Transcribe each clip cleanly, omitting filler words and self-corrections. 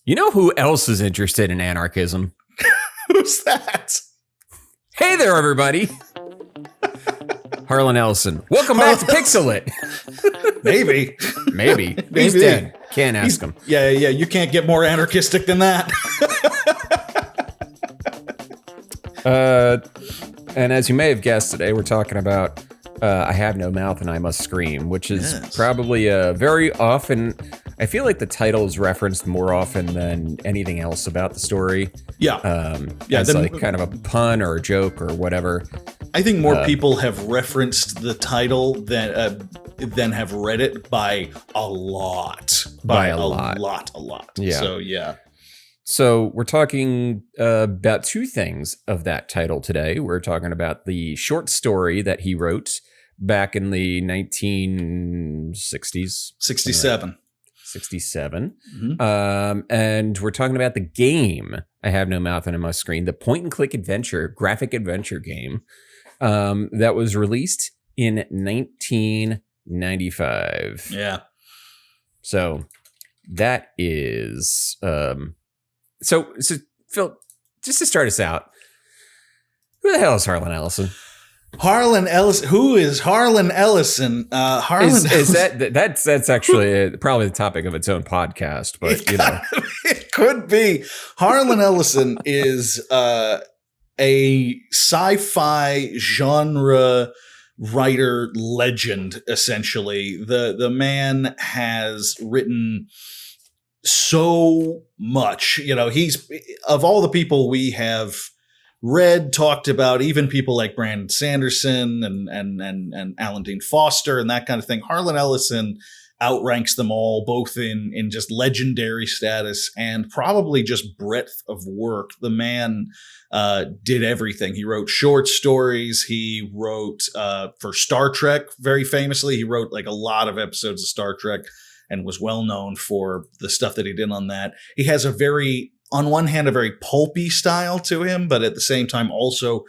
You know who else is interested in anarchism? Who's that? Hey there, everybody. Harlan Ellison. Welcome back to PixelLit. Maybe. Maybe. He's dead. Can't ask him. Yeah. You can't get more anarchistic than that. And as you may have guessed, today we're talking about I Have No Mouth and I Must Scream, which is probably very often... I feel like the title is referenced more often than anything else about the story. Yeah. It's like kind of a pun or a joke or whatever. I think more people have referenced the title than have read it by a lot. By a lot. Yeah. So, yeah. So we're talking about two things of that title today. We're talking about the short story that he wrote back in the 1960s. 67. 67. Mm-hmm. And we're talking about the game I Have No Mouth and I Must Scream, the point-and-click adventure, graphic adventure game that was released in 1995. Yeah. So that is... So Phil, just to start us out, who the hell is Harlan Ellison? Harlan Ellison. Who is Harlan Ellison? That's actually probably the topic of its own podcast, but it could be. Harlan Ellison is a sci-fi genre writer legend. Essentially, the man has written so much. He's of all the people we have read, talked about, even people like Brandon Sanderson and Alan Dean Foster and that kind of thing. Harlan Ellison outranks them all, both in just legendary status and probably just breadth of work. The man did everything. He wrote short stories. He wrote for Star Trek, very famously. He wrote like a lot of episodes of Star Trek and was well known for the stuff that he did on that. He has on one hand, a very pulpy style to him, but at the same time also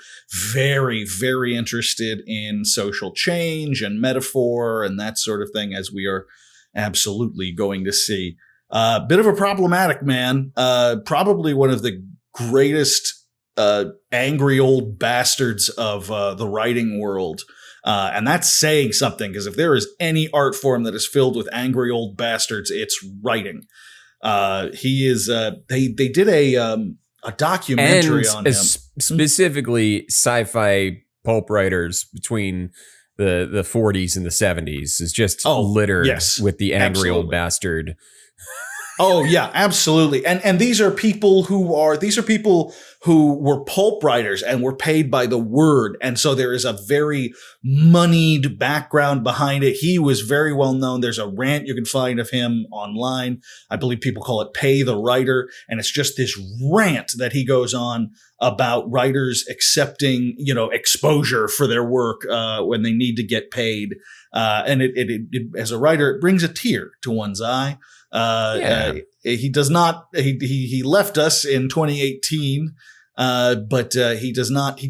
very, very interested in social change and metaphor and that sort of thing, as we are absolutely going to see. Bit of a problematic man, probably one of the greatest angry old bastards of the writing world. And that's saying something, because if there is any art form that is filled with angry old bastards, it's writing. He is. They did a documentary on him, specifically sci-fi pulp writers between the 40s and the 70s is just littered with the angry old bastard. Oh yeah, absolutely. And these are people who were pulp writers and were paid by the word. And so there is a very moneyed background behind it. He was very well known. There's a rant you can find of him online. I believe people call it Pay the Writer. And it's just this rant that he goes on about writers accepting, exposure for their work when they need to get paid. And it as a writer, it brings a tear to one's eye. He does not. He left us in 2018, but he does not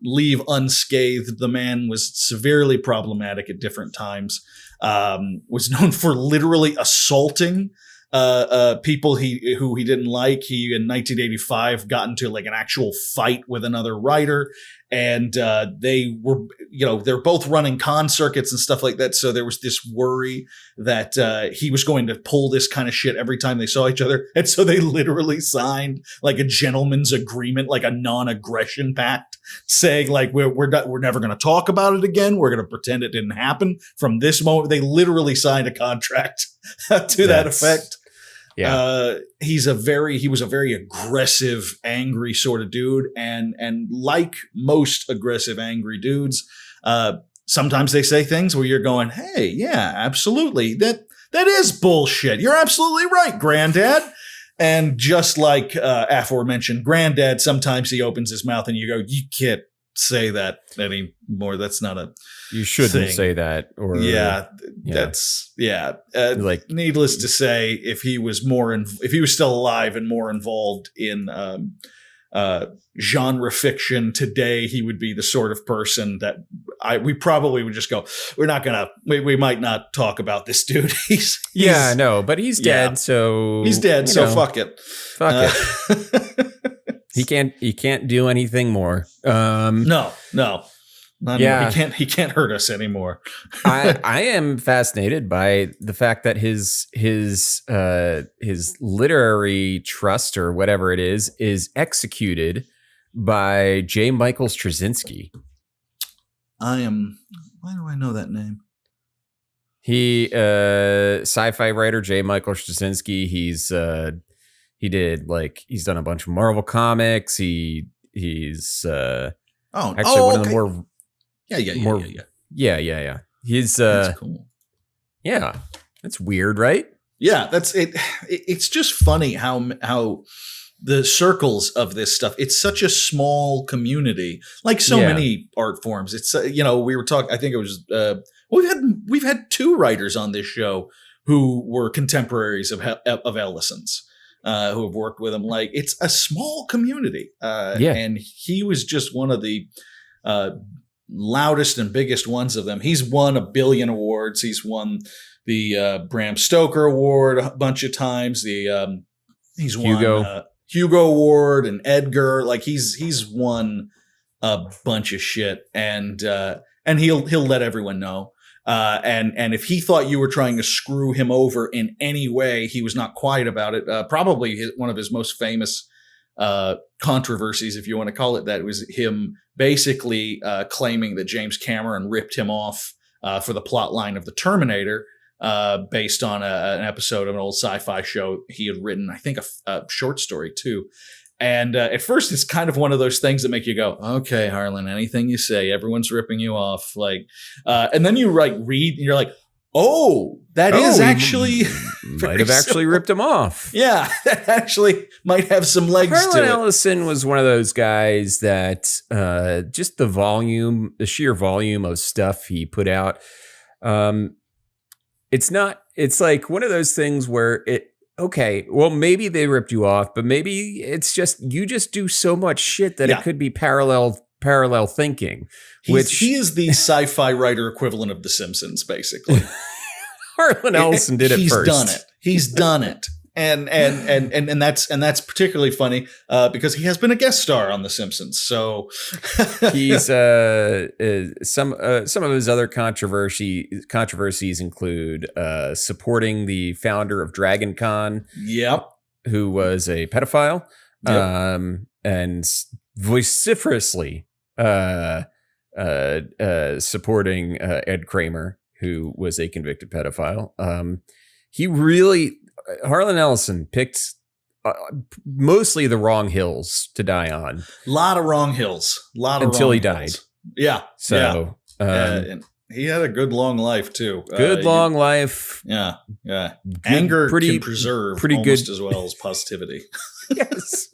leave unscathed. The man was severely problematic at different times. Was known for literally assaulting people who he didn't like. He in 1985 got into like an actual fight with another writer. And they were, they're both running con circuits and stuff like that. So there was this worry that he was going to pull this kind of shit every time they saw each other. And so they literally signed like a gentleman's agreement, like a non-aggression pact, saying like, we're never going to talk about it again. We're going to pretend it didn't happen from this moment. They literally signed a contract to that effect. Yeah. He was a very aggressive, angry sort of dude. And like most aggressive, angry dudes, sometimes they say things where you're going, hey, yeah, absolutely. That is bullshit. You're absolutely right, Granddad. And just like aforementioned Granddad, sometimes he opens his mouth and you go, you can't say that anymore. That's not a You shouldn't thing. say that. Or That's like, needless to say, if he was still alive and more involved in genre fiction today, he would be the sort of person that we probably would just go, we might not talk about this dude. He's but he's dead. So he's dead. So fuck it. Fuck it. He can't do anything more. No. He can't hurt us anymore. I am fascinated by the fact that his literary trust or whatever it is executed by J. Michael Straczynski. Why do I know that name? He sci-fi writer J. Michael Straczynski. He's done a bunch of Marvel comics. He's one of the more Yeah. He's that's cool. Yeah, that's weird, right? Yeah, that's it. It's just funny how the circles of this stuff. It's such a small community, like so many art forms. It's we were talking. I think it was we've had 2 writers on this show who were contemporaries of Ellison's. Who have worked with him. Like, it's a small community. And he was just one of the loudest and biggest ones of them. He's won a billion awards. He's won the Bram Stoker Award a bunch of times. He's won Hugo Award and Edgar. Like, he's won a bunch of shit, and he'll let everyone know. And if he thought you were trying to screw him over in any way, he was not quiet about it. Probably one of his most famous controversies, if you want to call it that, was him basically claiming that James Cameron ripped him off for the plot line of The Terminator, based on an episode of an old sci-fi show he had written, I think a short story too. And at first, it's kind of one of those things that make you go, okay, Harlan, anything you say, everyone's ripping you off. Like, and then you read and you're like, that is actually might have actually ripped him off. Yeah, that actually might have some legs to it. Harlan Ellison was one of those guys that just the sheer volume of stuff he put out. It's like one of those things where okay, well, maybe they ripped you off, but maybe it's just you just do so much shit that it could be parallel thinking. He is the sci-fi writer equivalent of The Simpsons, basically. Harlan Ellison did it first. He's done it. And that's particularly funny because he has been a guest star on The Simpsons. So he's some of his other controversies include supporting the founder of Dragon Con, who was a pedophile, and vociferously supporting Ed Kramer, who was a convicted pedophile. Harlan Ellison picked mostly the wrong hills to die on. A lot of wrong hills. Until he died. Yeah. So and he had a good long life too. Long life. Yeah. Yeah. Anger can preserve almost as well as positivity. Yes.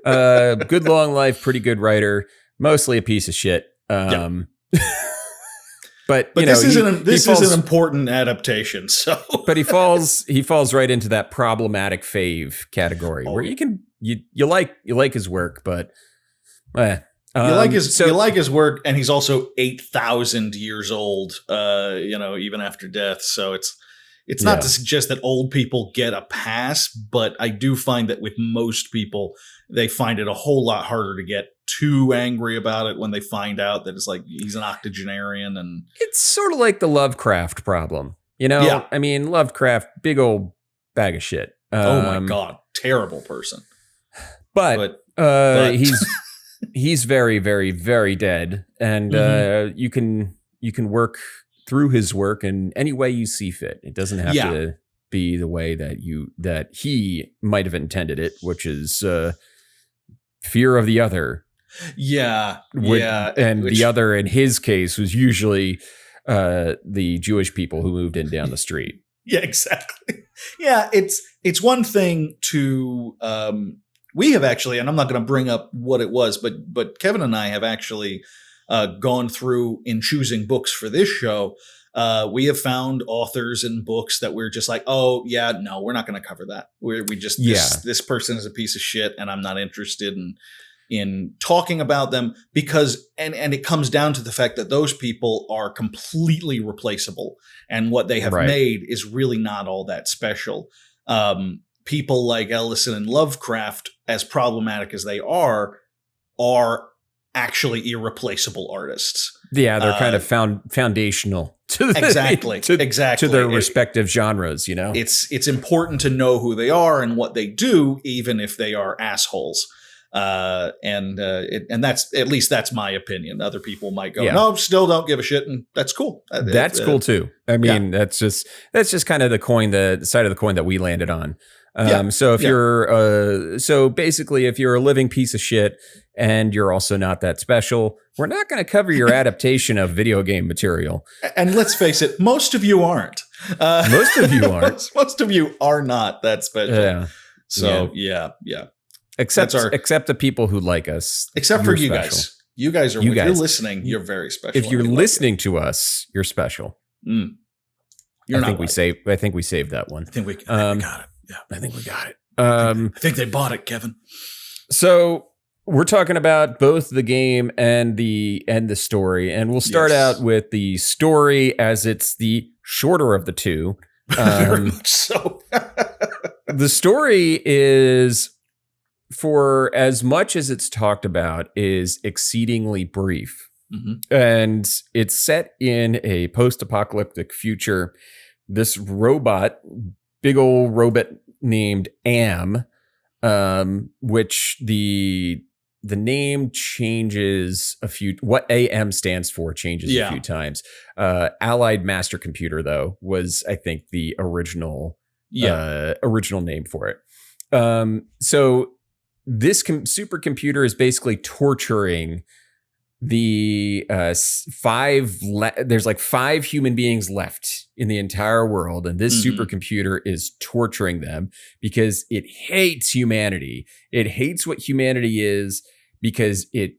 Good long life, pretty good writer, mostly a piece of shit. But this is an important adaptation. So, but he falls right into that problematic fave category where you like his work, but you like his work, and he's also 8,000 years old. Even after death. So it's not to suggest that old people get a pass, but I do find that with most people, they find it a whole lot harder to get too angry about it when they find out that it's like he's an octogenarian. And it's sort of like the Lovecraft problem, I mean, Lovecraft, big old bag of shit. Oh my God, terrible person. But he's very, very, very dead, and you can work through his work in any way you see fit. It doesn't have to be the way that he might have intended it, which is fear of the other. The other in his case was usually the Jewish people who moved in down the street. Yeah, exactly. Yeah, it's one thing to we have actually, and I'm not going to bring up what it was, but Kevin and I have actually gone through in choosing books for this show. We have found authors and books that we're just like, oh yeah, no, we're not going to cover that. This person is a piece of shit, and I'm not interested in talking about them because, and it comes down to the fact that those people are completely replaceable, and what they have made is really not all that special. People like Ellison and Lovecraft, as problematic as they are actually irreplaceable artists. Yeah, they're kind of foundational to exactly to their respective genres. You know, it's important to know who they are and what they do, even if they are assholes. And that's, at least that's my opinion. Other people might go, no, still don't give a shit, and that's cool. That's cool too. I mean, that's just kind of the side of the coin that we landed on. So if you're, so basically, if you're a living piece of shit and you're also not that special, we're not going to cover your adaptation of video game material. And let's face it, most of you aren't. Most of you aren't. Most of you are not that special. Yeah. So yeah. Except the people who like us. Except for you special. guys. You guys are, if you're listening, you're very special. If you're listening to us, you're special. I think we saved that one. I think we got it. Yeah, I think we got it. I think they bought it, Kevin. So we're talking about both the game and the story, and we'll start out with the story, as it's the shorter of the two. Very much so. The story is, for as much as it's talked about, is exceedingly brief. And it's set in a post-apocalyptic future. This big old robot named Am, which the name changes what AM stands for changes a few times. Allied Master Computer, though, was, I think, the original name for it. So this supercomputer is basically torturing the there's like 5 human beings left in the entire world, and this supercomputer is torturing them because it hates humanity. It hates what humanity is, because it's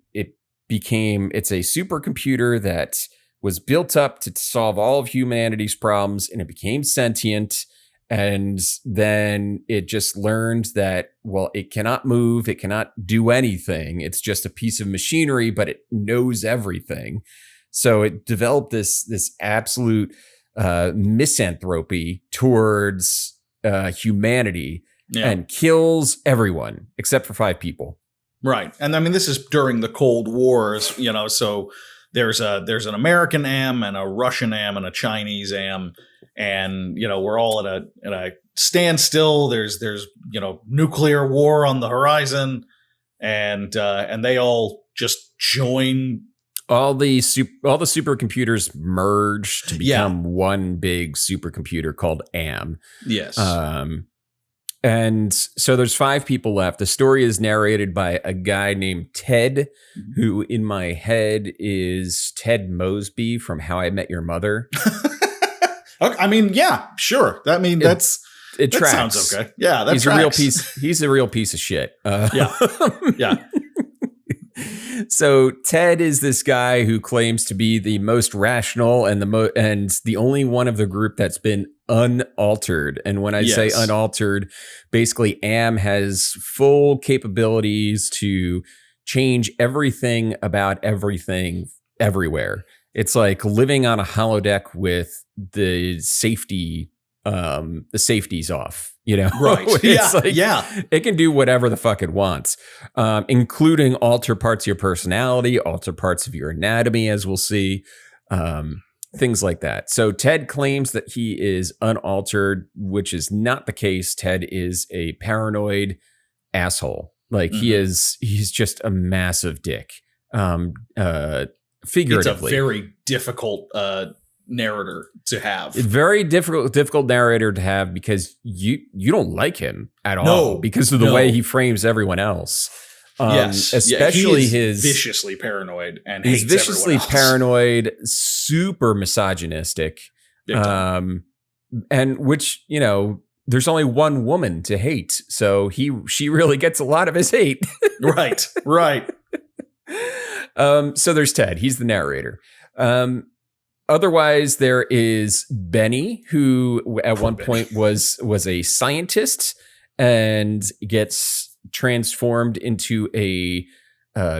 a supercomputer that was built up to solve all of humanity's problems, and it became sentient. And then it just learned that, well, it cannot move, it cannot do anything. It's just a piece of machinery, but it knows everything. So it developed this absolute misanthropy towards humanity, and kills everyone except for 5 people. Right. And I mean, this is during the Cold Wars, so there's an American Am and a Russian Am and a Chinese Am. And, we're all at a standstill. There's nuclear war on the horizon, and they all just join. All the supercomputers merge to become one big supercomputer called Am. Yes. And so there's 5 people left. The story is narrated by a guy named Ted, who in my head is Ted Mosby from How I Met Your Mother. I mean, yeah, sure. That tracks. Sounds okay. Yeah, that he's tracks. He's a real piece of shit. Yeah. So Ted is this guy who claims to be the most rational and the only one of the group that's been unaltered. And when I say unaltered, basically Am has full capabilities to change everything about everything everywhere. It's like living on a holodeck with the safeties off, Right. It's it can do whatever the fuck it wants, including alter parts of your personality, alter parts of your anatomy, as we'll see, things like that. So Ted claims that he is unaltered, which is not the case. Ted is a paranoid asshole. Like he's just a massive dick. Figuratively. It's a very difficult narrator to have. It's very difficult narrator to have, because you don't like him at all, because of the way he frames everyone else. Especially he's viciously paranoid and he's hates viciously everyone else. Paranoid, super misogynistic, and which there's only one woman to hate, so she really gets a lot of his hate. Right. So there's Ted. He's the narrator. Otherwise, there is Benny, who at one point was a scientist and gets transformed into a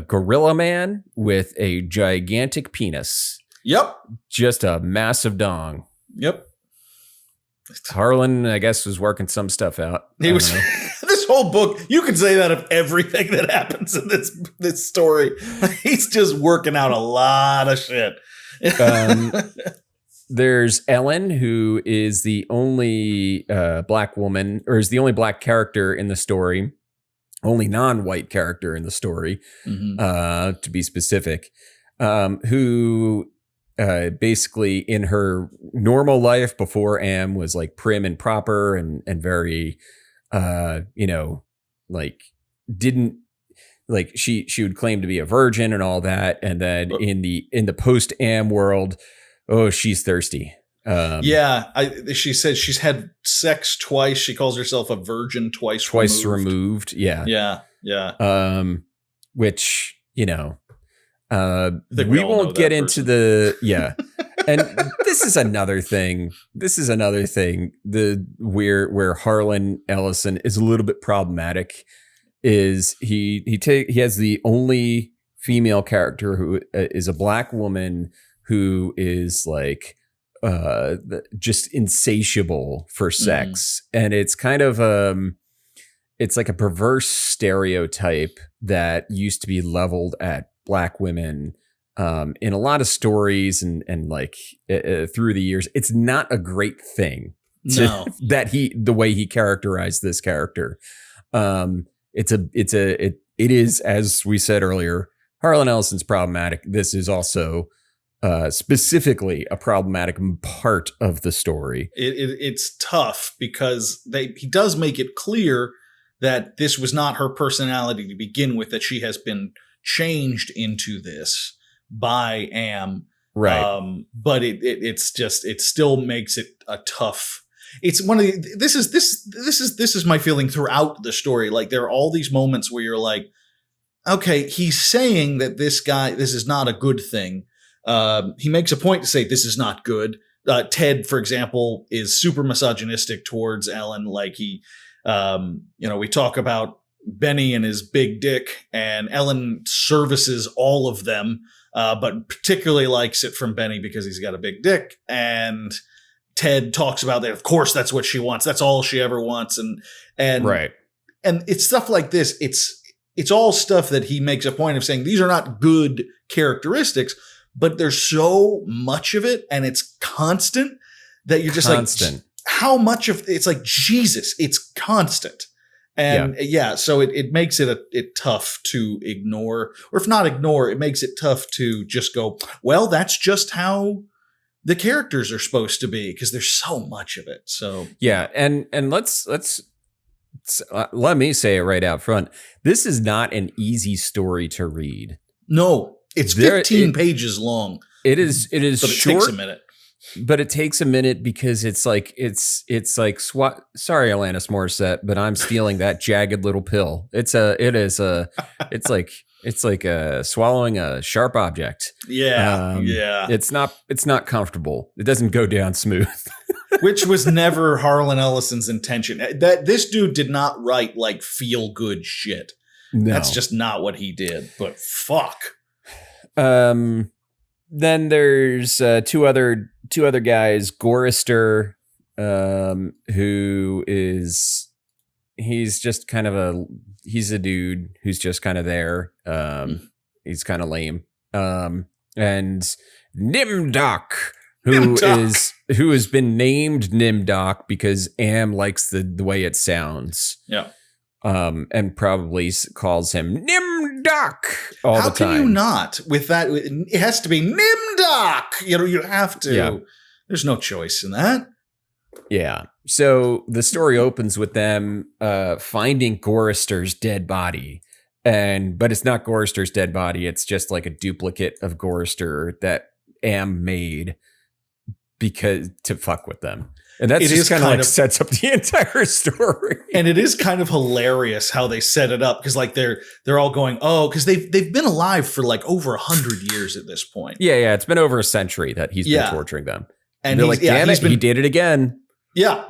gorilla man with a gigantic penis. Yep. Just a massive dong. Yep. Harlan, I guess, was working some stuff out. He was. This whole book, you could say that of everything that happens in this story. He's just working out a lot of shit. There's Ellen, who is the only black woman, or is the only black character in the story, only non-white character in the story, to be specific, who basically in her normal life before Am was like prim and proper and very, like didn't like she would claim to be a virgin and all that. And then in the post Am world, oh, she's thirsty. She said she's had sex twice. She calls herself a virgin twice removed. Yeah. Which, we won't get into the and this is another thing. Where Harlan Ellison is a little bit problematic is he has the only female character who is a black woman who is like just insatiable for sex, and it's kind of it's like a perverse stereotype that used to be leveled at black women in a lot of stories and like through the years. It's not a great thing the way he characterized this character. It is, as we said earlier, Harlan Ellison's problematic. This is also specifically a problematic part of the story. It's tough because he does make it clear that this was not her personality to begin with, that she has been changed into this by Am. Right. But it still makes it a tough. It's one of the, this is my feeling throughout the story. Like there are all these moments where you're like, okay, he's saying that this is not a good thing. He makes a point to say this is not good. Ted, for example, is super misogynistic towards Ellen. Like we talk about Benny and his big dick, and Ellen services all of them, but particularly likes it from Benny because he's got a big dick. And Ted talks about that. Of course, that's what she wants. That's all she ever wants. And right. And it's stuff like this. It's all stuff that he makes a point of saying these are not good characteristics, but there's so much of it and it's constant that you're just like, how much of it's like, Jesus, it's constant. And so it makes it tough to ignore, or if not ignore, it makes it tough to just go, well, that's just how the characters are supposed to be, because there's so much of it. So yeah, and let's let me say it right out front. This is not an easy story to read. No, it's 15 pages long. It is but it short. Takes a minute. But it takes a minute because it's like sorry, Alanis Morissette, but I'm stealing that jagged little pill. It's like swallowing a sharp object. Yeah. It's not comfortable. It doesn't go down smooth. Which was never Harlan Ellison's intention. That this dude did not write like feel good shit. No. That's just not what he did. But fuck. Then there's two other guys, Gorister, who is he's just kind of he's a dude who's just kind of there. He's kind of lame. And Nimdoc, who has been named Nimdoc because Am likes the way it sounds. Yeah. And probably calls him Nimdoc all the time. How can you not? With that, it has to be Nimdoc. You have to. Yeah. There's no choice in that. Yeah. So the story opens with them finding Gorister's dead body. But it's not Gorister's dead body. It's just like a duplicate of Gorister that Am made to fuck with them. And that's just kind of like sets up the entire story. And it is kind of hilarious how they set it up because like they're all going, oh, because they've been alive for like over 100 years at this point. Yeah, it's been over a century that he's been torturing them. And they're like, damn it, he did it again. Yeah.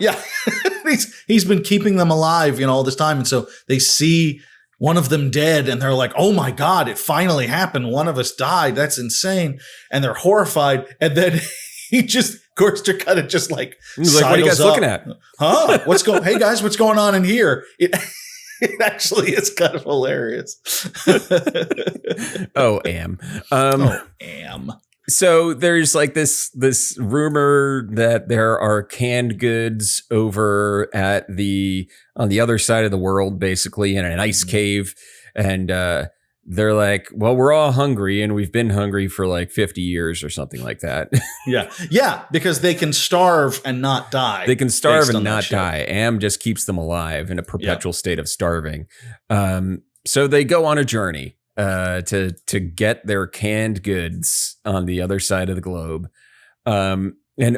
he's been keeping them alive, all this time. And so they see one of them dead and they're like, oh my God, it finally happened. One of us died. That's insane. And they're horrified. And then Gorster kind of just like, he's like, what are you guys looking at? Huh? Hey guys, what's going on in here? It actually is kind of hilarious. Oh, Am. Am. So there's like this rumor that there are canned goods over on the other side of the world, basically in an ice cave. And they're like, well, we're all hungry and we've been hungry for like 50 years or something like that. Yeah, because they can starve and not die. They can starve and not die. Am just keeps them alive in a perpetual state of starving. So they go on a journey to get their canned goods on the other side of the globe. And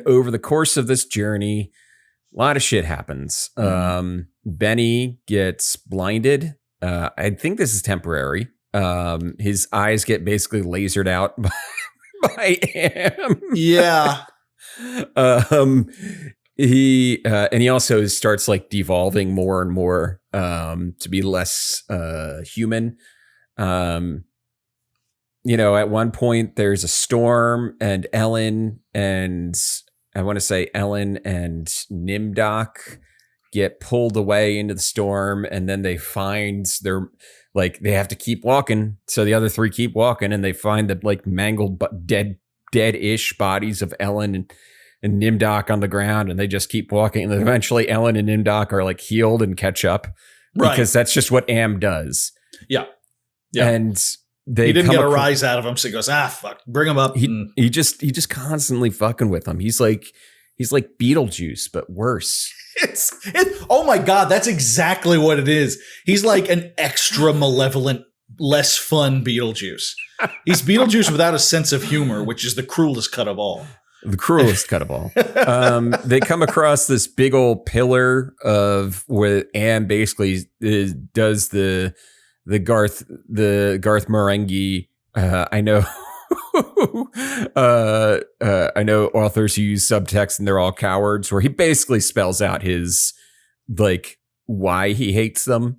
over the course of this journey, a lot of shit happens. Benny gets blinded. I think this is temporary. His eyes get basically lasered out by Am. Yeah. He also starts like devolving more and more to be less human. At one point there's a storm and Ellen and Nimdoc get pulled away into the storm, and then they find they have to keep walking. So the other three keep walking and they find the like mangled but dead-ish bodies of Ellen and Nimdoc on the ground, and they just keep walking. And then eventually Ellen and Nimdoc are like healed and catch up because that's just what Am does. Yeah. And he didn't get a rise out of him, so he goes, fuck, bring him up. He just constantly fucking with him. He's like Beetlejuice, but worse. Oh my God, that's exactly what it is. He's like an extra malevolent, less fun Beetlejuice. He's Beetlejuice without a sense of humor, which is the cruelest cut of all. The cruelest cut of all. They come across this big old pillar of where Am basically does the Garth Marenghi. I know I know authors who use subtext and they're all cowards, where he basically spells out his like why he hates them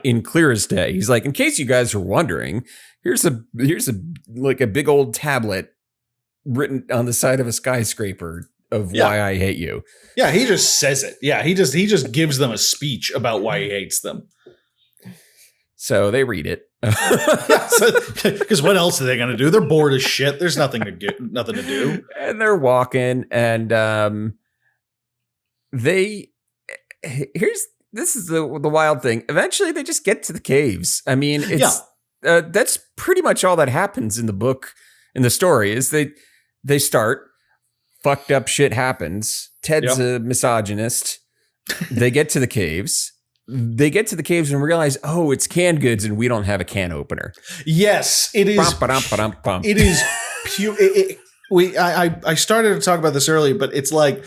in clear as day. He's like, in case you guys are wondering, here's a like a big old tablet written on the side of a skyscraper of why I hate you. Yeah, he just says it. Yeah, he just gives them a speech about why he hates them. So they read it. Because what else are they going to do? They're bored as shit. There's nothing to do. And they're walking, and this is the wild thing. Eventually, they just get to the caves. I mean, that's pretty much all that happens in the book. In the story, is they start, fucked up shit happens. Ted's a misogynist. They get to the caves. They get to the caves and realize, oh, it's canned goods and we don't have a can opener. Yes, it is. It is pure. I started to talk about this earlier, but it's like,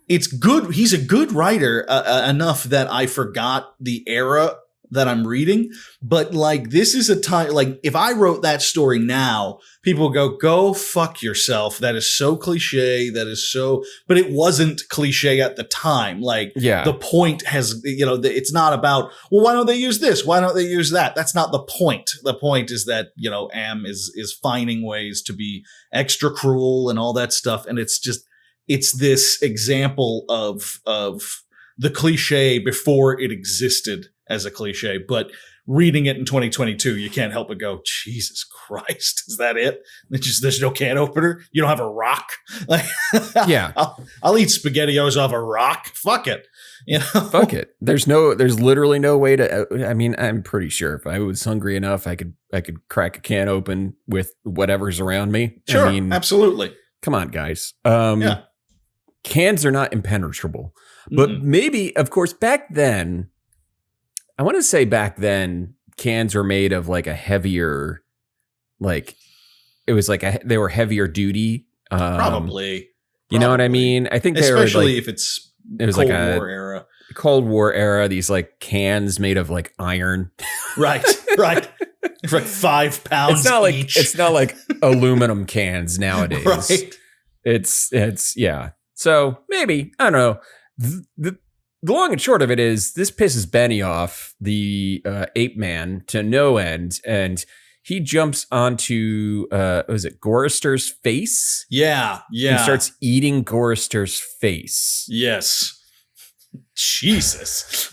it's good. He's a good writer enough that I forgot the era that I'm reading. But like, this is a time, like if I wrote that story now, people go fuck yourself. That is so cliche. But it wasn't cliche at the time. Like the point has, it's not about, well, why don't they use this? Why don't they use that? That's not the point. The point is that, Am is finding ways to be extra cruel and all that stuff. And it's this example of the cliche before it existed as a cliche, but reading it in 2022, you can't help but go, Jesus Christ, is that it? There's no can opener? You don't have a rock? Like, yeah. I'll eat SpaghettiOs off a rock. Fuck it. Fuck it. There's literally no way to, I mean, I'm pretty sure if I was hungry enough, I could crack a can open with whatever's around me. Sure. I mean, absolutely. Come on, guys. Cans are not impenetrable, but maybe, of course, back then, I want to say cans were made of like a heavier, like it was like they were heavier duty. Probably. You know what I mean? I think they were especially like, if it's it was Cold like a War era. Cold War era. These like cans made of like iron. Right. It's like 5 pounds each. It's not like aluminum cans nowadays. Right. It's yeah. So maybe, I don't know. The long and short of it is this pisses Benny off, the ape man, to no end, and he jumps onto was it Gorister's face? Yeah. And starts eating Gorister's face. Yes. Jesus.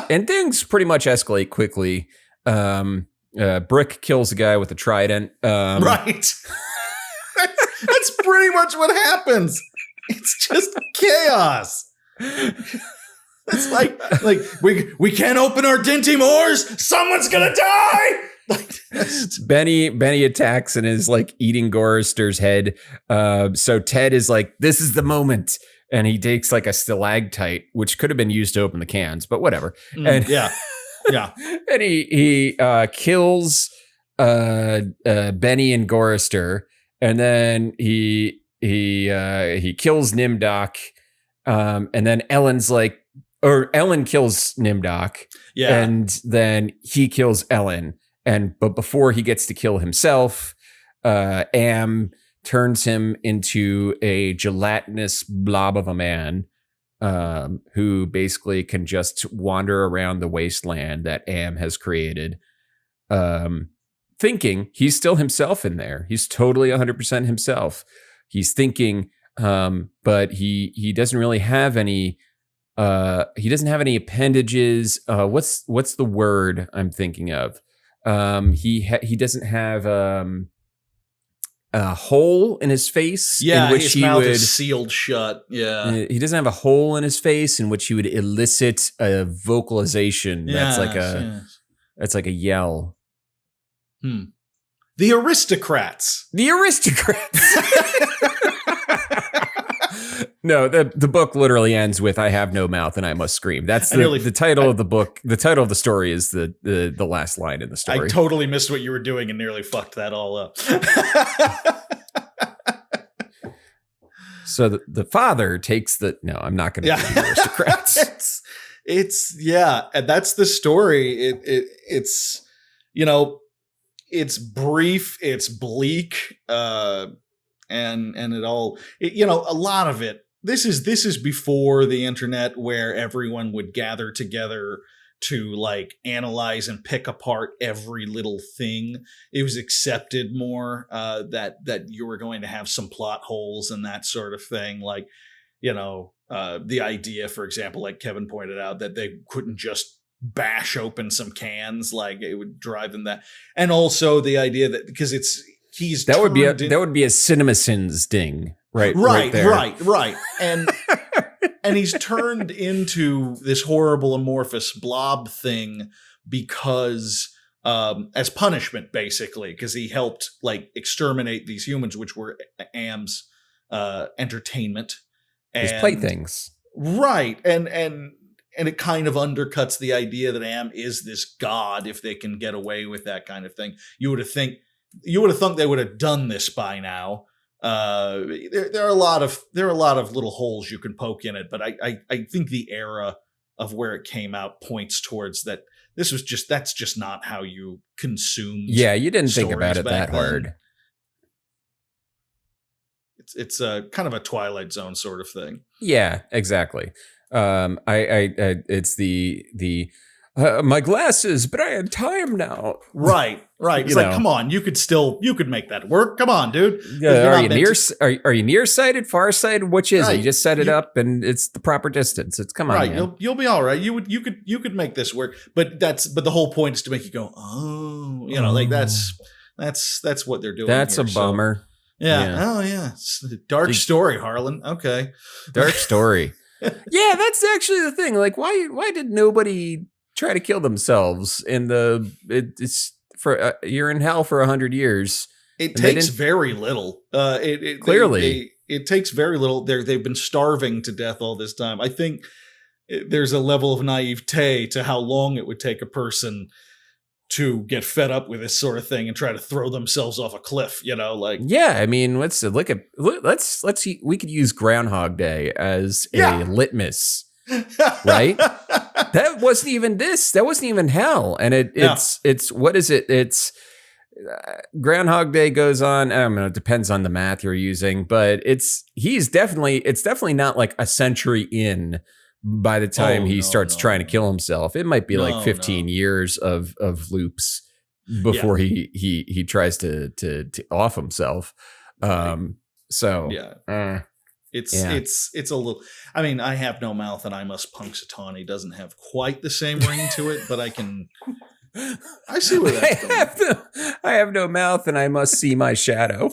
And things pretty much escalate quickly. Brick kills a guy with a trident. Right. That's pretty much what happens. It's just chaos. It's like we can't open our dinty moors. Someone's gonna die. Benny attacks and is like eating Gorister's head. So Ted is like, this is the moment. And he takes like a stalactite, which could have been used to open the cans, but whatever. And yeah. And he kills Benny and Gorister, and then he kills Nimdoc, and then Ellen kills Nimdoc, and then he kills Ellen, but before he gets to kill himself, Am turns him into a gelatinous blob of a man, who basically can just wander around the wasteland that Am has created, thinking he's still himself in there. He's totally 100% himself. He's thinking, but he doesn't really have any. He doesn't have any appendages. What's the word I'm thinking of? He doesn't have a hole in his face, in which his he mouth would is sealed shut. Yeah, he doesn't have a hole in his face in which he would elicit a vocalization. That's like a yell. The aristocrats. No, the book literally ends with "I have no mouth and I must scream." That's the title of the book. The title of the story is the last line in the story. I totally missed what you were doing and nearly fucked that all up. So the father takes the. No, I'm not going to do the aristocrats. And that's the story. It's it's brief, it's bleak, and it all. A lot of it. This is before the internet, where everyone would gather together to like analyze and pick apart every little thing. It was accepted more that you were going to have some plot holes and that sort of thing. Like, the idea, for example, like Kevin pointed out, that they couldn't just bash open some cans, like it would drive them that. And also the idea that because that would be a CinemaSins ding. Right there. And he's turned into this horrible amorphous blob thing because as punishment, basically, because he helped like exterminate these humans, which were Am's entertainment, his playthings. Right, and it kind of undercuts the idea that Am is this god if they can get away with that kind of thing. You would have thought they would have done this by now. There are a lot of little holes you can poke in it, but I think the era of where it came out points towards that. That's just not how you consume. Yeah, you didn't think about it that hard. It's a kind of a Twilight Zone sort of thing. Yeah, exactly. It's the my glasses, but I had time now. Right. It's like, come on, you could make that work. Come on, dude. Are you nearsighted, farsighted? Which is it? You just set it up and it's the proper distance. It's come on. Right. Man. You'll be all right. You could make this work. But the whole point is to make you go, oh, like that's what they're doing. That's here, a bummer. So. Yeah. Oh yeah. It's a dark story, Harlan. Okay. Dark story. Yeah, that's actually the thing. Like, why did nobody try to kill themselves it's for you're in hell for 100 years. It takes very little. Clearly it takes very little. They've been starving to death all this time. I think there's a level of naivete to how long it would take a person to get fed up with this sort of thing and try to throw themselves off a cliff, like. Yeah, I mean, let's see, we could use Groundhog Day as a litmus, right? That wasn't even hell. And it's what is it? It's Groundhog Day goes on. I don't know, it depends on the math you're using, but it's definitely not like a century in by the time he starts trying to kill himself. It might be like 15 years of loops before he tries to off himself. It's a little, I mean, I have no mouth and I must Punxsutawney doesn't have quite the same ring to it, but I see where that's going. I have no mouth and I must see my shadow.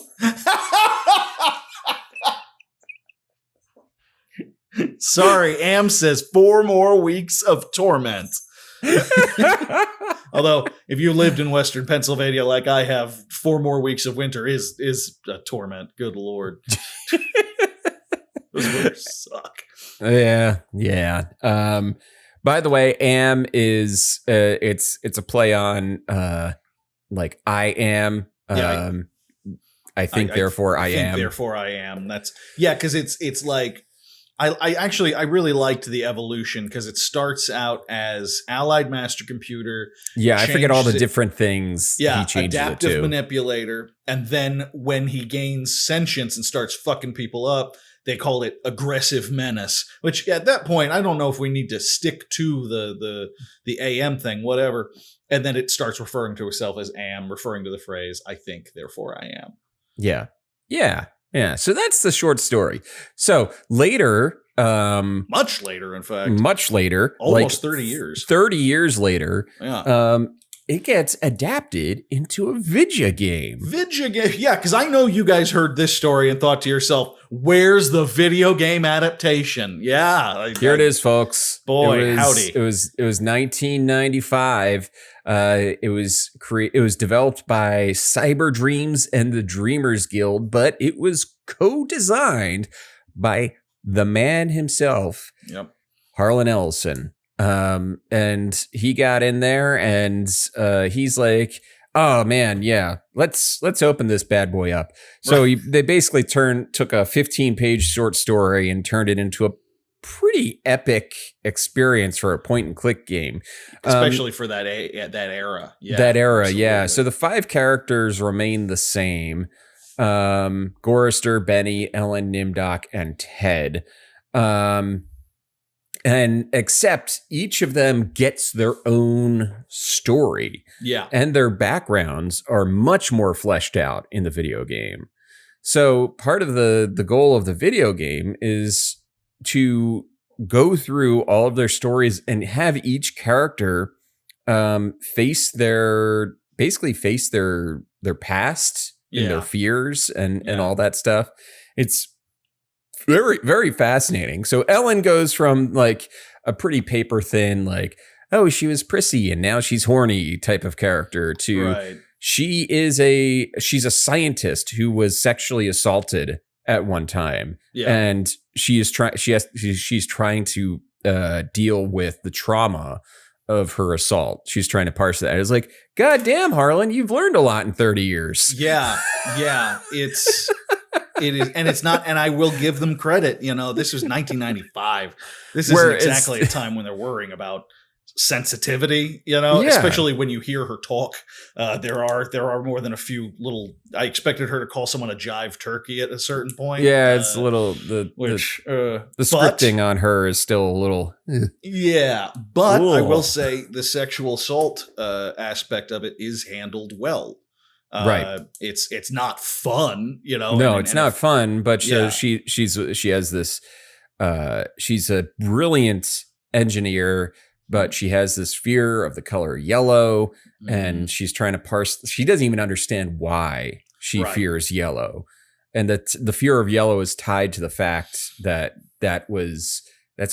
Sorry, Am says 4 more weeks of torment. Although, if you lived in Western Pennsylvania like I have, 4 more weeks of winter is a torment. Good Lord. Those winters suck. Yeah. By the way, Am is it's a play on like I am. I think therefore I am. Therefore I am. That's because it's like I really liked the evolution because it starts out as Allied Master Computer. Yeah, I forget all the different things he changes adaptive it to. Manipulator. And then when he gains sentience and starts fucking people up, they call it Aggressive Menace, which at that point, I don't know if we need to stick to the AM thing, whatever. And then it starts referring to itself as Am, referring to the phrase, I think, therefore I am. Yeah. So that's the short story. So later, much later, in fact, like 30 years. 30 years later, it gets adapted into a video game. Yeah, because I know you guys heard this story and thought to yourself, where's the video game adaptation? Yeah. Here it is, folks. Boy, howdy. It was 1995. It was developed by Cyber Dreams and the Dreamers Guild, but it was co-designed by the man himself, Harlan Ellison. And he got in there and he's like, oh man, yeah, let's open this bad boy up. So they basically took a 15-page short story and turned it into a pretty epic experience for a point-and-click game, especially for that era. Yeah, that era, absolutely. Yeah. So the 5 characters remain the same: Gorister, Benny, Ellen, Nimdoc, and Ted. And except each of them gets their own story. Yeah. And their backgrounds are much more fleshed out in the video game. So part of the goal of the video game is to go through all of their stories and have each character face their past and their fears and all that stuff. It's very, very fascinating. So Ellen goes from like a pretty paper thin, like, oh, she was prissy and now she's horny type of character to she's a scientist who was sexually assaulted at one time. Yeah. And she's trying to deal with the trauma of her assault. She's trying to parse that. It's like, God damn, Harlan, you've learned a lot in 30 years. Yeah. It is, and it's not, and I will give them credit. This was 1995. This isn't exactly a time when they're worrying about sensitivity, especially when you hear her talk. There are more than a few little. I expected her to call someone a jive turkey at a certain point. Yeah, it's a little the scripting on her is still a little. Yeah, but I will say the sexual assault aspect of it is handled well. Right. It's not fun, No, it's not fun, but she has this she's a brilliant engineer, but she has this fear of the color yellow, and she's trying to parse. She doesn't even understand why she fears yellow, and that the fear of yellow is tied to the fact that that's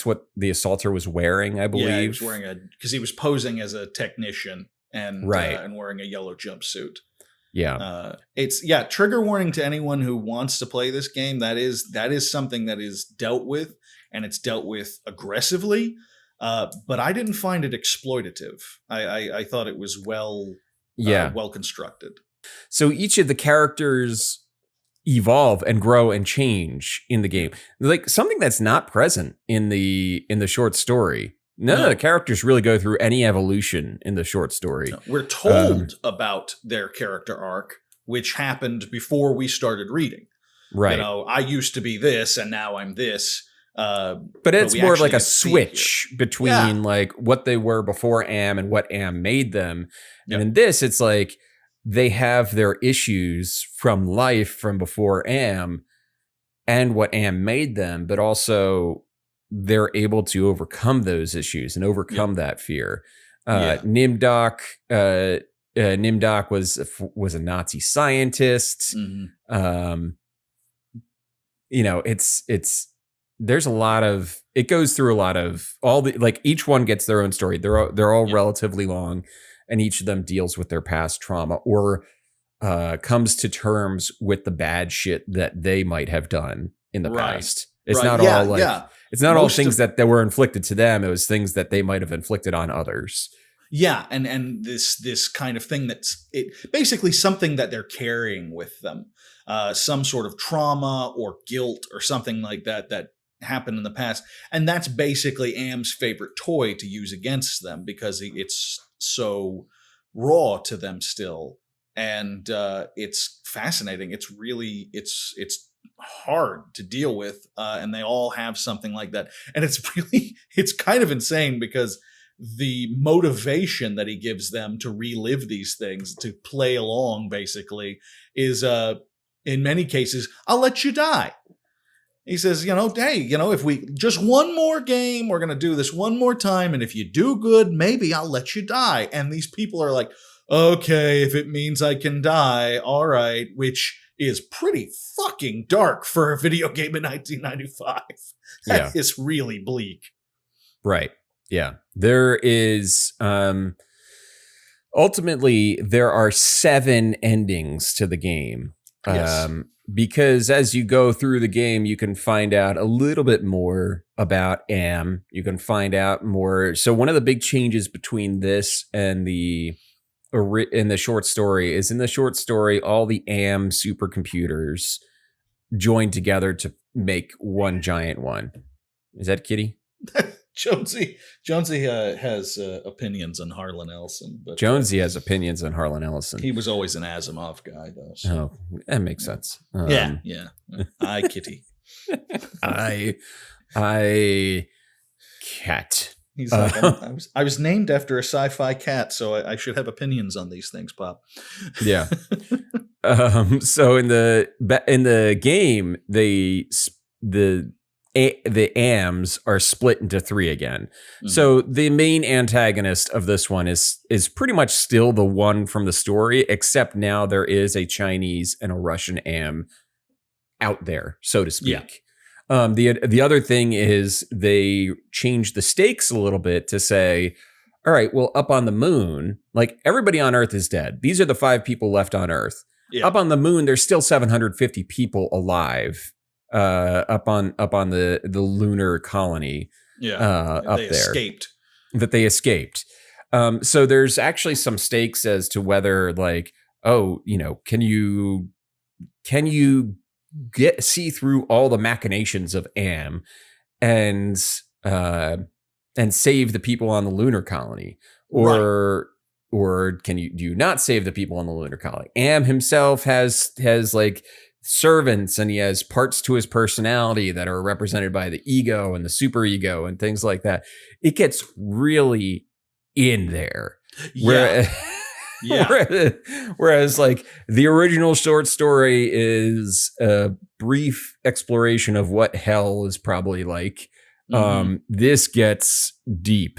what the assaulter was wearing, I believe. Yeah, he was wearing because he was posing as a technician and wearing a yellow jumpsuit. Yeah. It's trigger warning to anyone who wants to play this game. That is something that is dealt with, and it's dealt with aggressively. But I didn't find it exploitative. I thought it was well constructed. So each of the characters evolve and grow and change in the game, like something that's not present in the short story. None of the characters really go through any evolution in the short story. No, we're told about their character arc, which happened before we started reading. Right. I used to be this and now I'm this. But it's more of like a switch between like what they were before Am and what Am made them. Yep. And in this, it's like they have their issues from life from before Am and what Am made them, but also they're able to overcome those issues and overcome that fear. Nimdok was a Nazi scientist. Mm-hmm. It's there's a lot of, it goes through a lot of all the, like each one gets their own story. They're all relatively long, and each of them deals with their past trauma or comes to terms with the bad shit that they might have done in the past. It's not all like, it's not all things that were inflicted to them. It was things that they might have inflicted on others. Yeah, and this kind of thing that's basically something that they're carrying with them, some sort of trauma or guilt or something like that happened in the past, and that's basically Am's favorite toy to use against them because it's so raw to them still, and it's fascinating. It's really it's hard to deal with, and they all have something like that, and it's kind of insane because the motivation that he gives them to relive these things, to play along basically, is in many cases, I'll let you die. He says, hey, if we just one more game, we're going to do this one more time. And if you do good, maybe I'll let you die. And these people are like, okay, if it means I can die, all right, which is pretty fucking dark for a video game in 1995. That is really bleak. Right. Yeah. There is, ultimately, there are 7 endings to the game. Yes. Because as you go through the game, you can find out a little bit more about Am. You can find out more. So one of the big changes between this and in the short story is, in the short story, all the Am supercomputers join together to make one giant one. Is that Kitty? Jonesy has opinions on Harlan Ellison. But Jonesy has opinions on Harlan Ellison. He was always an Asimov guy, though. So. Oh, that makes sense. Yeah. I Kitty. I cat. He's like, I was named after a sci-fi cat, so I should have opinions on these things, Pop. Yeah. So in the game, the AMs are split into 3 again. Mm-hmm. So the main antagonist of this one is pretty much still the one from the story, except now there is a Chinese and a Russian AM out there, so to speak. Yeah. The other thing is they changed the stakes a little bit to say, all right, well, up on the moon, like everybody on Earth is dead. These are the 5 people left on Earth. Yeah. Up on the moon, there's still 750 people alive. Up on the lunar colony, up there, that they escaped. So there's actually some stakes as to whether, like, can you see through all the machinations of Am and save the people on the lunar colony, or do you not save the people on the lunar colony? Am himself has like servants, and he has parts to his personality that are represented by the ego and the superego and things like that. It gets really in there. Whereas like the original short story is a brief exploration of what hell is probably like. Mm-hmm. This gets deep.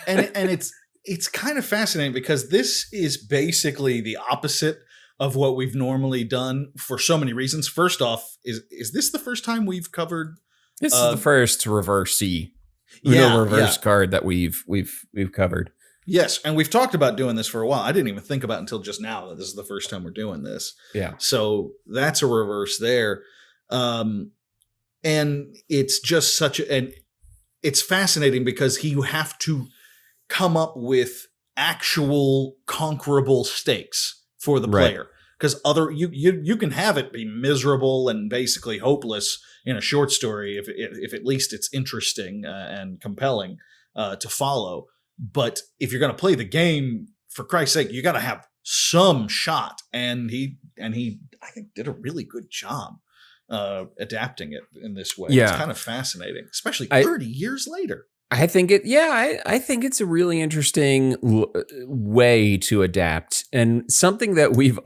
and it's kind of fascinating because this is basically the opposite of what we've normally done for so many reasons. First off, is this the first time we've covered? This is the first reverse card that we've covered. Yes, and we've talked about doing this for a while. I didn't even think about until just now that this is the first time we're doing this. Yeah. So that's a reverse there. And it's just such an it's fascinating because you have to come up with actual conquerable stakes for the player. Because you can have it be miserable and basically hopeless in a short story if at least it's interesting and compelling to follow. But if you're going to play the game, for Christ's sake, you got to have some shot. And he I think did a really good job adapting it in this way. Yeah. It's kind of fascinating, especially 30 years later. I think I think it's a really interesting way to adapt, and something that we've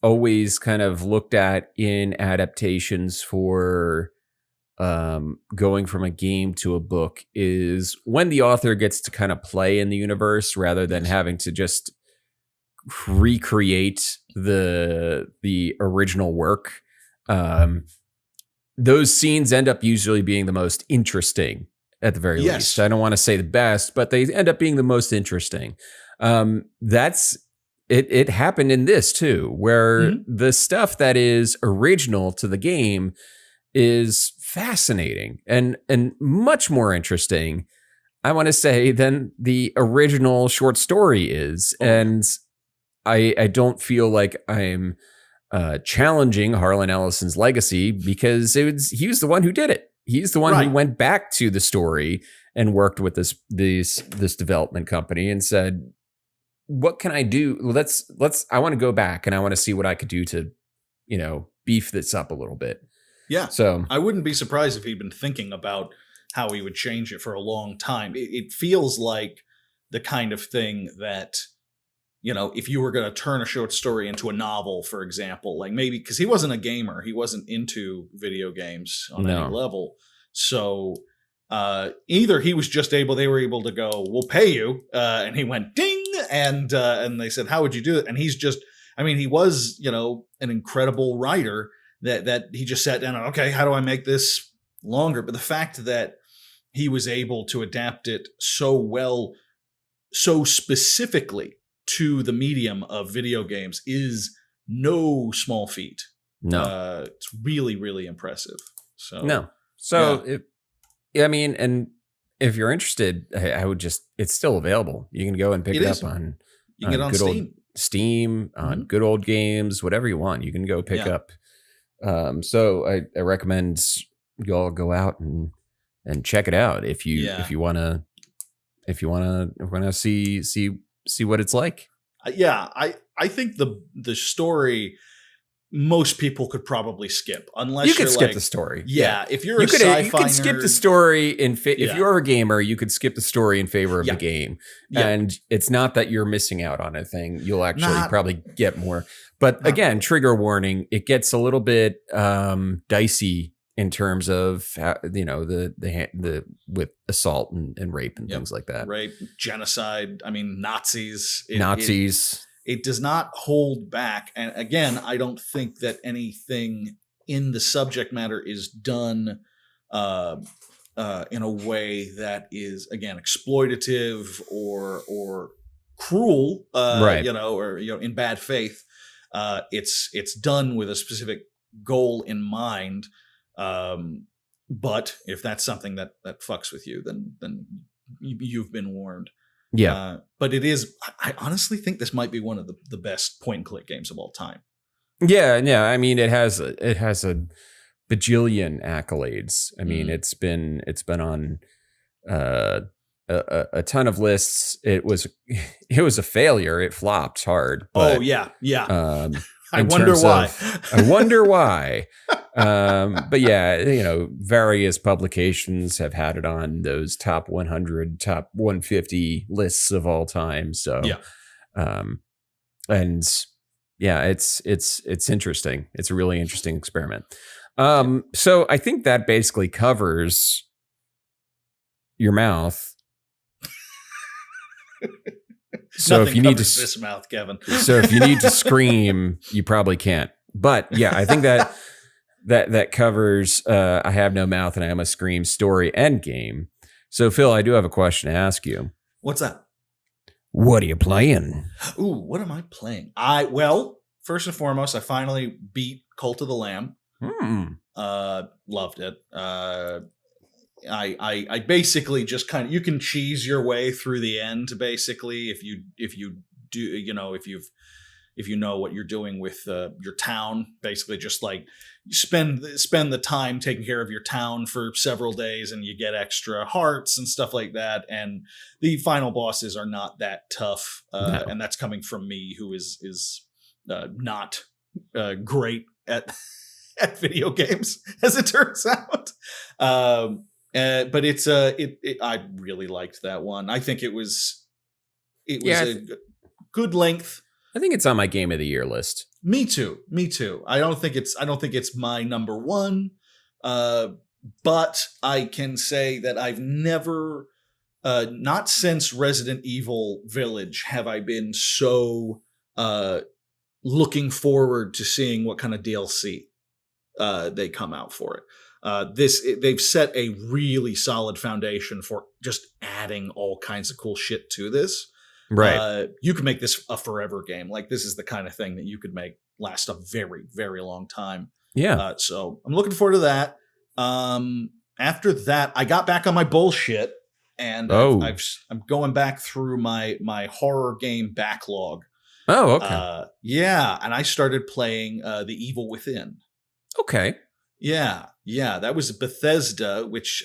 always kind of looked at in adaptations for going from a game to a book is when the author gets to kind of play in the universe rather than having to just recreate the original work. Those scenes end up usually being the most interesting. At the very least, I don't want to say the best, but they end up being the most interesting. That's it. It happened in this too, where the stuff that is original to the game is fascinating and much more interesting, I want to say, than the original short story is. And I don't feel like I'm challenging Harlan Ellison's legacy because he was the one who did it. He's the one who went back to the story and worked with this development company and said, "What can I do? I want to go back and I want to see what I could do to, beef this up a little bit." Yeah. So I wouldn't be surprised if he'd been thinking about how he would change it for a long time. It feels like the kind of thing that, if you were going to turn a short story into a novel, for example, like maybe because he wasn't a gamer, he wasn't into video games on any level. So either he was just they were able to go, "We'll pay you," and he went ding, and they said, "How would you do it?" And he's just, he was, an incredible writer that he just sat down and, okay, how do I make this longer? But the fact that he was able to adapt it so well, so specifically to the medium of video games is no small feat. No, it's really, really impressive. And if you're interested, I would it's still available. You can go and pick it up on. You can get it on Steam, on Good Old Games, whatever you want. You can go pick up. So I recommend you all go out and check it out if you want to see what it's like. I think the story most people could probably skip unless you could skip the story. If you're a sci-fi you could skip the story if you're a gamer, you could skip the story in favor of the game. And it's not that you're missing out on a thing. You'll actually probably get more. But again, trigger warning, it gets a little bit dicey in terms of the with assault and rape and things like that. Rape, genocide, Nazis. It does not hold back. And again, I don't think that anything in the subject matter is done in a way that is, again, exploitative or cruel, or in bad faith. It's done with a specific goal in mind. But if that's something that fucks with you, then you've been warned. Yeah. But it is, I honestly think this might be one of the best point and click games of all time. Yeah. It has a bajillion accolades. It's been on a ton of lists. It was a failure. It flopped hard. But, I wonder why. I wonder why. But various publications have had it on those top 100, top 150 lists of all time. So, it's interesting. It's a really interesting experiment. So I think that basically covers your mouth. So if you need to this mouth, Kevin. So if you need to scream, you probably can't. But I think that covers I Have No Mouth and I Must Scream story and game. So Phil, I do have a question to ask you. What's that? What are you playing? Ooh, what am I playing? First and foremost, I finally beat Cult of the Lamb. Loved it. I basically just kind of, you can cheese your way through the end basically if you do, you know, if you know what you're doing with your town. Basically just like you spend the time taking care of your town for several days and you get extra hearts and stuff like that. And the final bosses are not that tough. No. And that's coming from me, who is not great at at video games, as it turns out. But it's I really liked that one. I think it was a good length. I think it's on my game of the year list. Me too. I don't think it's my number one. But I can say that I've never, not since Resident Evil Village have I been so looking forward to seeing what kind of DLC they come out for it. They've set a really solid foundation for just adding all kinds of cool shit to this. Right. You could make this a forever game. Like, this is the kind of thing that you could make last a very, very long time. Yeah. So I'm looking forward to that. After that, I got back on my bullshit, and I'm going back through my horror game backlog. Oh, okay. Yeah, and I started playing The Evil Within. Okay. Yeah, that was Bethesda, which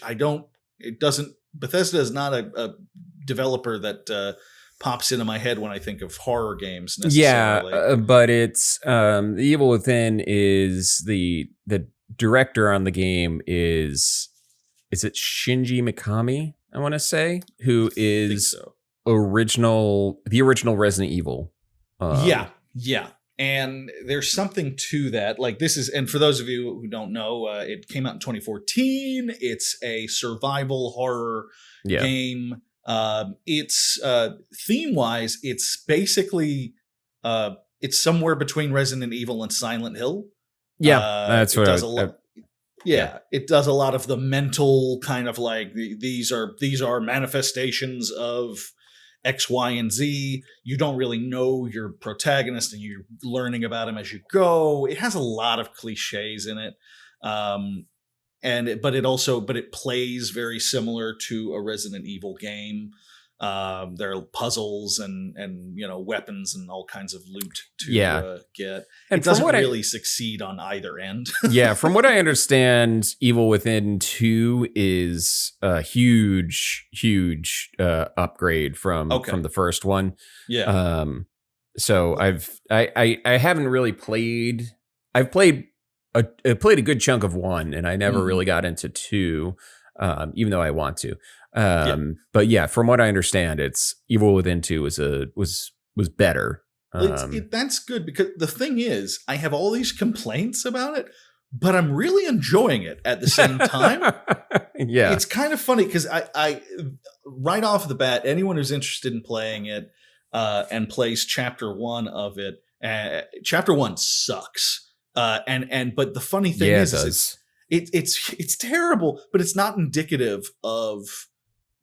Bethesda is not a developer that pops into my head when I think of horror games necessarily. Yeah, but it's The Evil Within is the director on the game is it Shinji Mikami, I want to say, who is the original Resident Evil. Yeah. And there's something to that. Like, this is, and for those of you who don't know, it came out in 2014. It's a survival horror game. It's theme-wise, it's basically it's somewhere between Resident Evil and Silent Hill. Yeah, that's what it does a lot of the mental kind of like these are manifestations of X, Y, and Z. You don't really know your protagonist, and you're learning about him as you go. It has a lot of cliches in it, but it plays very similar to a Resident Evil game. There are puzzles and weapons and all kinds of loot to get. And it doesn't really succeed on either end. Yeah, from what I understand, Evil Within 2 is a huge upgrade from the first one. Yeah. So I haven't really played. I played a good chunk of 1, and I never really got into 2, even though I want to. But yeah, from what I understand, it's Evil Within 2 was better. That's good, because the thing is, I have all these complaints about it, but I'm really enjoying it at the same time. Yeah, it's kind of funny because I right off the bat, anyone who's interested in playing it and plays chapter 1 of it, chapter 1 sucks. But the funny thing is it's terrible, but it's not indicative of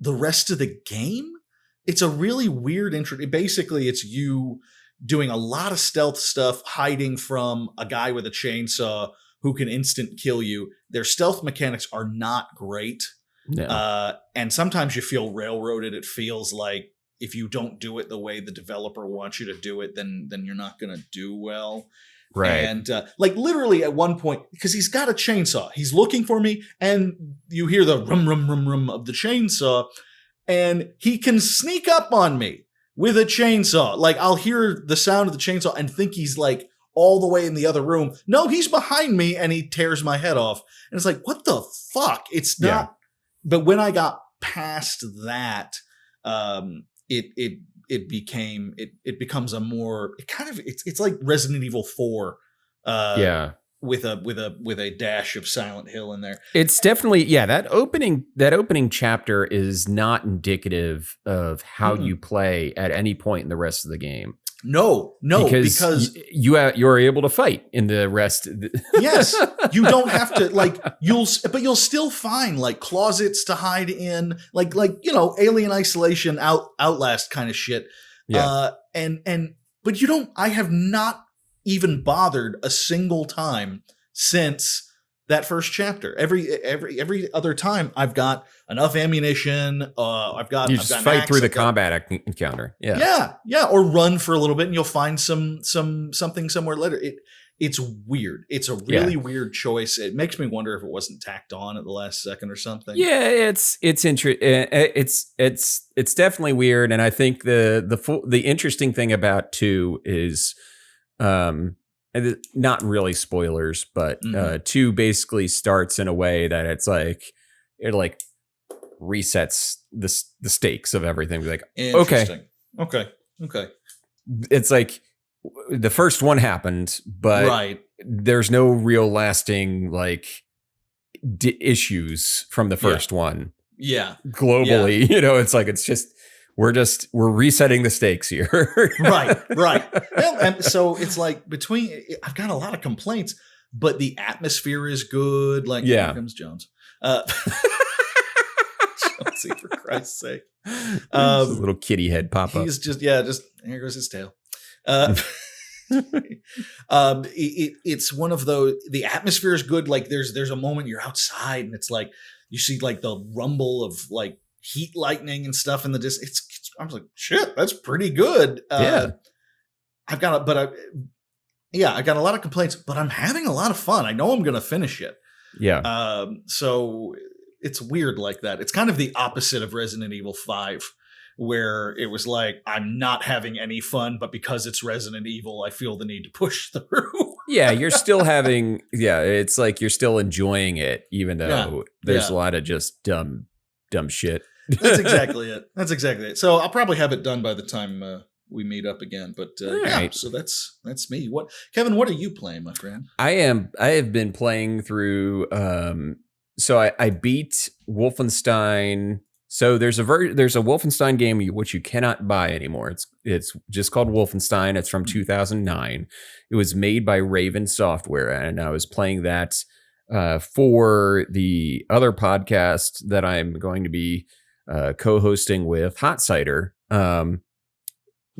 the rest of the game. It's a really weird intro. Basically, it's you doing a lot of stealth stuff, hiding from a guy with a chainsaw who can instant kill you. Their stealth mechanics are not great. No. And sometimes you feel railroaded. It feels like if you don't do it the way the developer wants you to do it, then you're not going to do well. Right. And like literally at one point, because he's got a chainsaw, he's looking for me, and you hear the rum, rum, rum, rum of the chainsaw, and he can sneak up on me with a chainsaw. Like, I'll hear the sound of the chainsaw and think he's like all the way in the other room. No, he's behind me, and he tears my head off. And it's like, what the fuck? It's not. Yeah. But when I got past that, it becomes a more, it's like Resident Evil 4 with a dash of Silent Hill in there. It's definitely that opening chapter is not indicative of how you play at any point in the rest of the game. No, because you're able to fight in the rest. Yes, you don't have to but you'll still find like closets to hide in, like Alien Isolation, Outlast kind of shit. Yeah. But you don't. I have not even bothered a single time since that first chapter. Every other time, I've got enough ammunition. I've got you just I've got fight axe, through the I've got- combat encounter. Yeah, or run for a little bit, and you'll find something somewhere later. It's weird. It's a really weird choice. It makes me wonder if it wasn't tacked on at the last second or something. Yeah, it's definitely weird, and I think the interesting thing about 2 is, not really spoilers, but 2 basically starts in a way that it resets the stakes of everything. Like, okay. It's like the first one happened, but there's no real lasting issues from the first one. Yeah. Globally, it's like, we're resetting the stakes here. Right. Well, and so it's like I've got a lot of complaints, but the atmosphere is good. Like, here comes Jones. Jonesy, for Christ's sake. A little kitty head pop up. He's just here goes his tail. It's one of those, the atmosphere is good. Like there's a moment you're outside and it's like, you see like the rumble of like heat lightning and stuff in the distance. I was like, shit, that's pretty good. I got a lot of complaints, but I'm having a lot of fun. I know I'm going to finish it. Yeah. So it's weird like that. It's kind of the opposite of Resident Evil 5, where it was like, I'm not having any fun, but because it's Resident Evil, I feel the need to push through. Yeah, you're still having, it's like you're still enjoying it, even though there's a lot of just dumb shit. That's exactly it. So I'll probably have it done by the time we meet up again. But right. So that's me. Kevin, what are you playing, my friend? I have been playing through, so I beat Wolfenstein. So there's a Wolfenstein game which you cannot buy anymore. It's just called Wolfenstein. It's from 2009. It was made by Raven Software, and I was playing that for the other podcast that I'm going to be co-hosting with Hot Cider.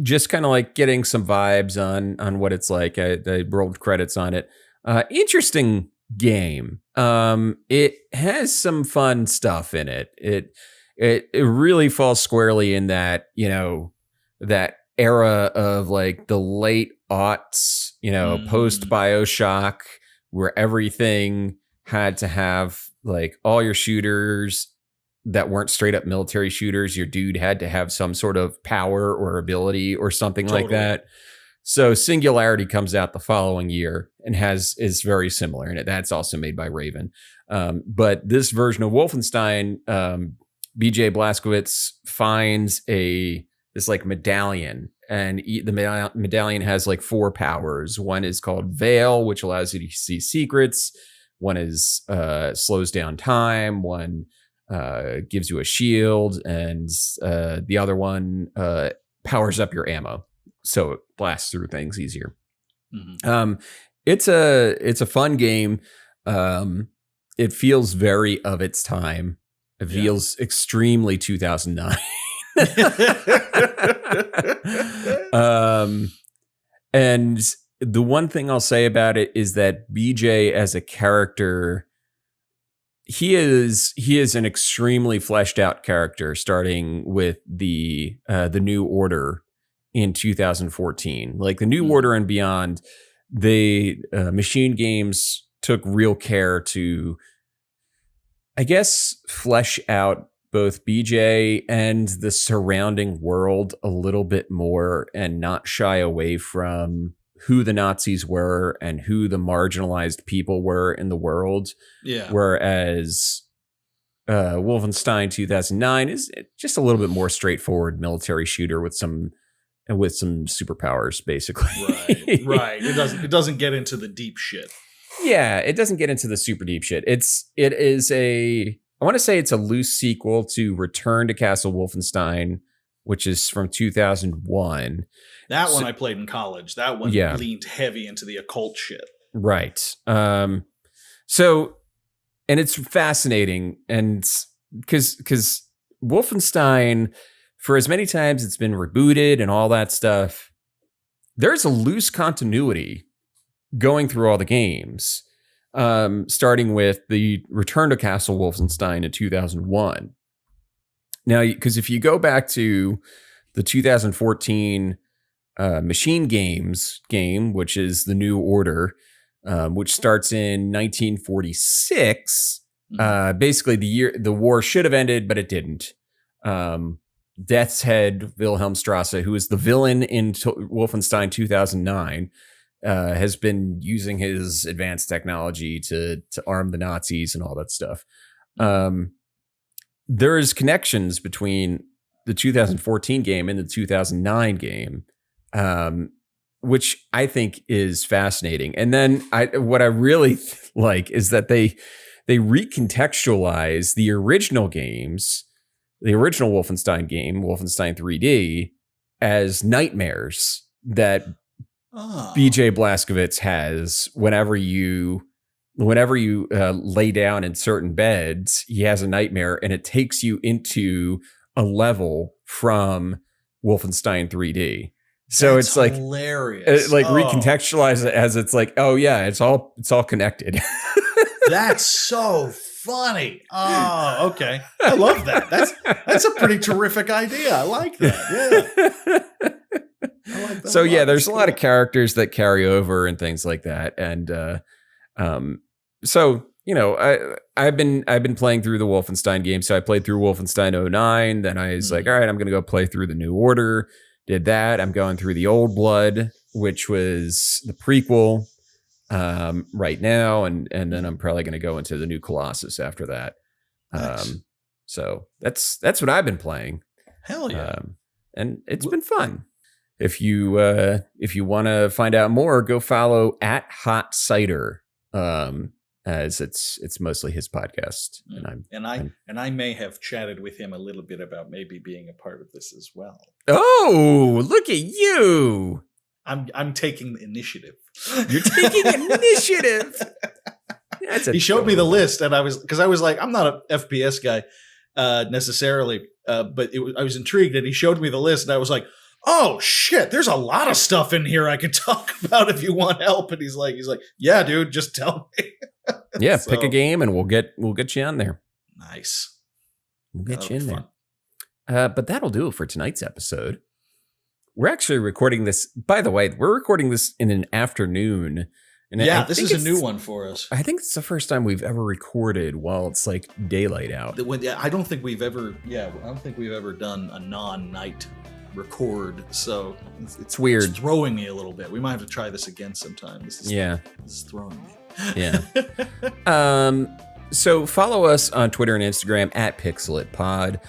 Just kind of like getting some vibes on what it's like. I rolled credits on it. Interesting game. It has some fun stuff in it. It really falls squarely in that, that era of like the late aughts, post Bioshock, where everything had to have like all your shooters that weren't straight up military shooters. Your dude had to have some sort of power or ability or something like that. So Singularity comes out the following year and is very similar in it. That's also made by Raven. But this version of Wolfenstein, BJ Blazkowicz finds this like medallion, and the medallion has like 4 powers. One is called Veil, which allows you to see secrets. One is slows down time. One gives you a shield, and the other one powers up your ammo, so it blasts through things easier. Mm-hmm. It's a fun game. It feels very of its time. It feels extremely 2009. And the one thing I'll say about it is that BJ as a character, he is an extremely fleshed out character, starting with the New Order in 2014. Like the New Order and beyond, the Machine Games took real care to, I guess, flesh out both BJ and the surrounding world a little bit more, and not shy away from who the Nazis were and who the marginalized people were in the world. Yeah. Whereas Wolfenstein 2009 is just a little bit more straightforward military shooter with some superpowers, basically. Right. It doesn't get into the deep shit. Yeah, it doesn't get into the super deep shit. I want to say it's a loose sequel to Return to Castle Wolfenstein, which is from 2001. That one I played in college. That one leaned heavy into the occult shit. Right. So, and it's fascinating, and because Wolfenstein, for as many times it's been rebooted and all that stuff, there's a loose continuity going through all the games. starting with the Return to Castle Wolfenstein in 2001. Now, because if you go back to the 2014 Machine Games game, which is the New Order, which starts in 1946, basically the war should have ended, but it didn't. Death's Head Wilhelmstrasse, who is the villain in Wolfenstein 2009, has been using his advanced technology to arm the Nazis and all that stuff. There's connections between the 2014 game and the 2009 game, which I think is fascinating. And then what I really like is that they recontextualize the original games, the original Wolfenstein game, Wolfenstein 3D, as nightmares that BJ Blazkowicz has whenever you lay down in certain beds. He has a nightmare, and it takes you into a level from Wolfenstein 3D. So That's it's like hilarious. Recontextualize it as it's like, oh yeah, it's all connected. That's so funny. Oh, okay. I love that. That's a pretty terrific idea. I like that. Yeah. I like that. So yeah, there's a lot of characters that carry over and things like that. And so, you know, I've been playing through the Wolfenstein game. So I played through Wolfenstein 09. Then I was like, all right, I'm going to go play through the New Order. Did that. I'm going through the Old Blood, which was the prequel right now. And then I'm probably going to go into the new Colossus after that. Nice. So that's what I've been playing. Hell yeah. And it's been fun. If you want to find out more, go follow @HotCider. As it's mostly his podcast, and I may have chatted with him a little bit about maybe being a part of this as well. Oh, look at you! I'm taking the initiative. You're taking initiative. He showed me the list, and I was like, I'm not an FPS guy necessarily, but I was intrigued, and he showed me the list, and I was like, oh shit, there's a lot of stuff in here I could talk about if you want help. And he's like, yeah, dude, just tell me. Yeah, pick a game and we'll get you on there. Nice. We'll get you in there. But that'll do it for tonight's episode. We're actually recording this. By the way, we're recording this in an afternoon. And yeah, this is a new one for us. I think it's the first time we've ever recorded while it's like daylight out. I don't think we've ever done a non-night record, so it's weird. It's throwing me a little bit. We might have to try this again sometime. This is throwing me. Yeah. So follow us on Twitter and Instagram @PixelLit Pod.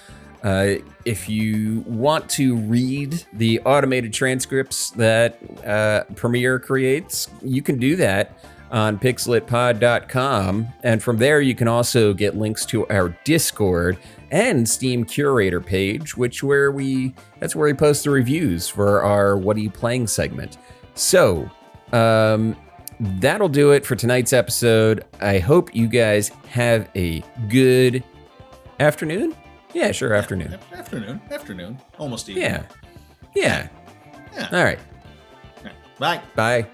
If you want to read the automated transcripts that Premiere creates, you can do that on pixelitpod.com. And from there, you can also get links to our Discord and Steam Curator page, that's where we post the reviews for our What Are You Playing segment. So, that'll do it for tonight's episode. I hope you guys have a good afternoon. Yeah, sure, afternoon. Afternoon. Almost evening. Yeah. All right. Bye. Bye.